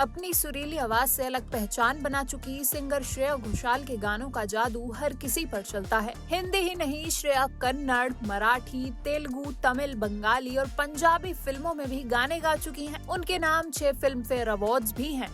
अपनी सुरीली आवाज से अलग पहचान बना चुकी सिंगर श्रेया घोषाल के गानों का जादू हर किसी पर चलता है। हिंदी ही नहीं, श्रेया कन्नड़, मराठी, तेलुगु, तमिल, बंगाली और पंजाबी फिल्मों में भी गाने गा चुकी हैं। उनके नाम 6 फिल्म फेयर अवार्ड्स भी हैं।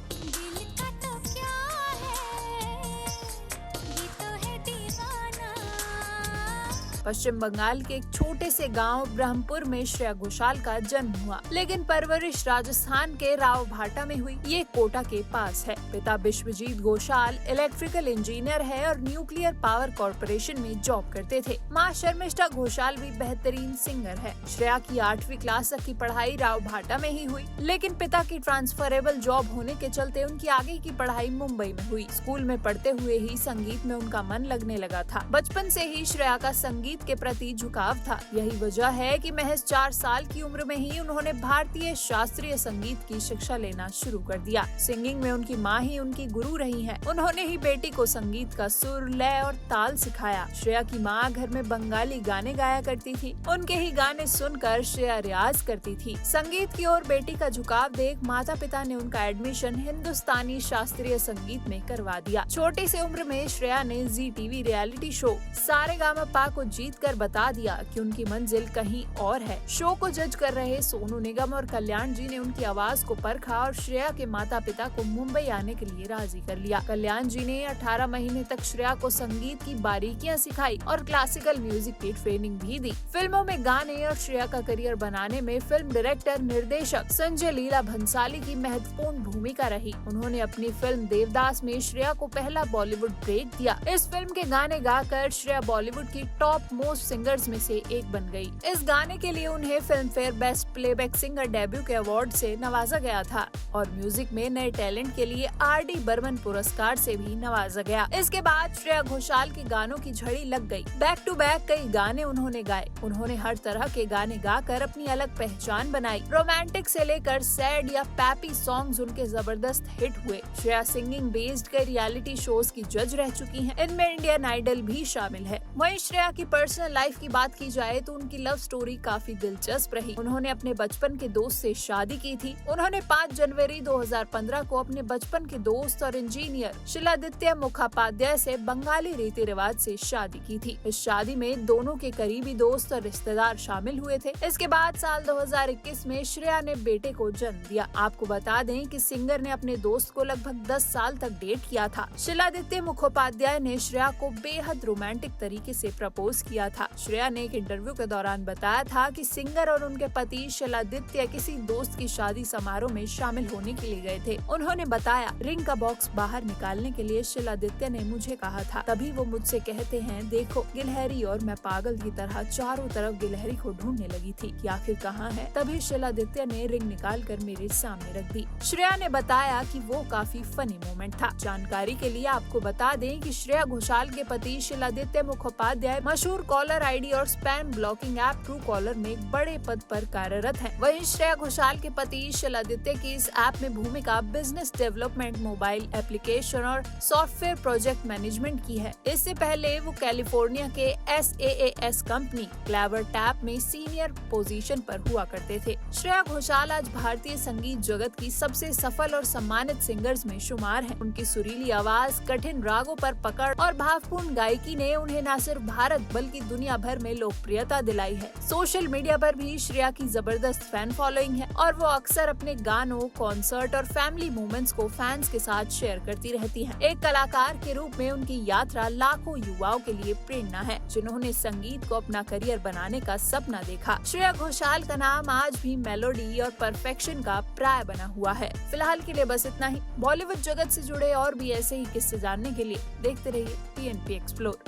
पश्चिम बंगाल के एक छोटे से गांव ब्रह्मपुर में श्रेया घोषाल का जन्म हुआ, लेकिन परवरिश राजस्थान के रावभाटा में हुई। ये कोटा के पास है। पिता विश्वजीत घोषाल इलेक्ट्रिकल इंजीनियर है और न्यूक्लियर पावर कॉरपोरेशन में जॉब करते थे। माँ शर्मिष्ठा घोषाल भी बेहतरीन सिंगर है। श्रेया की 8वीं क्लास तक की पढ़ाई रावभाटा में ही हुई, लेकिन पिता की ट्रांसफरेबल जॉब होने के चलते उनकी आगे की पढ़ाई मुंबई में हुई। स्कूल में पढ़ते हुए ही संगीत में उनका मन लगने लगा था। बचपन से ही श्रेया का संगीत के प्रति झुकाव था। यही वजह है कि महज 4 साल की उम्र में ही उन्होंने भारतीय शास्त्रीय संगीत की शिक्षा लेना शुरू कर दिया। सिंगिंग में उनकी माँ ही उनकी गुरु रही हैं। उन्होंने ही बेटी को संगीत का सुर, लय और ताल सिखाया। श्रेया की माँ घर में बंगाली गाने गाया करती थी। उनके ही गाने सुनकर श्रेया रियाज करती थी। संगीत की ओर बेटी का झुकाव देख माता पिता ने उनका एडमिशन हिंदुस्तानी शास्त्रीय संगीत में करवा दिया। छोटी सी उम्र में श्रेया ने जी टीवी रियलिटी शो सारेगामापा को जीत कर बता दिया कि उनकी मंजिल कहीं और है। शो को जज कर रहे सोनू निगम और कल्याण जी ने उनकी आवाज को परखा और श्रेया के माता पिता को मुंबई आने के लिए राजी कर लिया। कल्याण जी ने 18 महीने तक श्रेया को संगीत की बारीकियां सिखाई और क्लासिकल म्यूजिक की ट्रेनिंग भी दी। फिल्मों में गाने और श्रेया का करियर बनाने में फिल्म डायरेक्टर निर्देशक संजय लीला भंसाली की महत्वपूर्ण भूमिका रही। उन्होंने अपनी फिल्म देवदास में श्रेया को पहला बॉलीवुड ब्रेक दिया। इस फिल्म के गाने गाकर श्रेया बॉलीवुड की टॉप मोस्ट सिंगर्स में से एक बन गई। इस गाने के लिए उन्हें film fair best playback singer debut के अवार्ड से नवाजा गया था और म्यूजिक में नए टैलेंट के लिए आर.डी. बर्मन पुरस्कार से भी नवाजा गया। इसके बाद श्रेया घोषाल के गानों की झड़ी लग गई। बैक टू बैक कई गाने उन्होंने गाए। उन्होंने हर तरह के गाने गाकर अपनी अलग पहचान बनाई। रोमांटिक से लेकर सैड या पैपी सॉन्ग्स उनके जबरदस्त हिट हुए। श्रेया सिंगिंग बेस्ड कई रियलिटी शोज की जज रह चुकी हैं। इनमें इंडियन आइडल भी शामिल है। वहीं श्रेया की पर्सनल लाइफ की बात की जाए तो उनकी लव स्टोरी काफी दिलचस्प रही। उन्होंने अपने बचपन के दोस्त से शादी की थी। उन्होंने 5 जनवरी 2015 को अपने बचपन के दोस्त और इंजीनियर शिलादित्य मुखोपाध्याय से बंगाली रीति रिवाज से शादी की थी। इस शादी में दोनों के करीबी दोस्त और रिश्तेदार शामिल हुए थे। इसके बाद साल 2021 में श्रेया ने बेटे को जन्म दिया। आपको बता दें कि सिंगर ने अपने दोस्त को लगभग 10 साल तक डेट किया था। शिलादित्य मुखोपाध्याय ने श्रेया को बेहद रोमांटिक तरीके से प्रपोज किया था। श्रेया ने एक इंटरव्यू के दौरान बताया था कि सिंगर और उनके पति शिलादित्य किसी दोस्त की शादी समारोह में शामिल होने के लिए गए थे। उन्होंने बताया, रिंग का बॉक्स बाहर निकालने के लिए शिलादित्य ने मुझे कहा था। तभी वो मुझसे कहते हैं, देखो गिलहरी, और मैं पागल की तरह चारों तरफ गिलहरी को ढूंढने लगी थी कि आखिर कहाँ है। तभी शिलादित्य ने रिंग निकाल कर मेरे सामने रख दी। श्रेया ने बताया कि वो काफी फनी मोमेंट था। जानकारी के लिए आपको बता दें कि श्रेया घोषाल के पति शिलादित्य मुखोपाध्याय मशहूर कॉलर आईडी और spam blocking app true collar में एक बड़े पद पर कार्यरत हैं। वहीं श्रेया घोषाल के पति शिलादित्य की इस ऐप में भूमिका बिजनेस डेवलपमेंट, मोबाइल एप्लीकेशन और सॉफ्टवेयर प्रोजेक्ट मैनेजमेंट की है। इससे पहले वो कैलिफोर्निया के SaaS कंपनी क्लेवर टैप में सीनियर पोजीशन पर हुआ करते थे। श्रेया घोषाल आज भारतीय संगीत जगत की सबसे सफल और सम्मानित सिंगर्स में शुमार है। उनकी सुरीली आवाज, कठिन रागों पर पकड़ और भावपूर्ण गायकी ने उन्हें न सिर्फ भारत बल्कि दुनिया भर में लोकप्रियता दिलाई है। सोशल मीडिया पर भी श्रेया की जबरदस्त फैन फॉलोइंग है और वो अक्सर अपने गानों, कॉन्सर्ट और फैमिली मोमेंट्स को फैंस के साथ शेयर करती रहती हैं। एक कलाकार के रूप में उनकी यात्रा लाखों युवाओं के लिए प्रेरणा है, जिन्होंने संगीत को अपना करियर बनाने का सपना देखा। श्रेया घोषाल का नाम आज भी मेलोडी और परफेक्शन का प्राय बना हुआ है। फिलहाल के लिए बस इतना ही। बॉलीवुड जगत से जुड़े और भी ऐसे ही किस्से जानने के लिए देखते रहिए TNP एक्सप्लोर।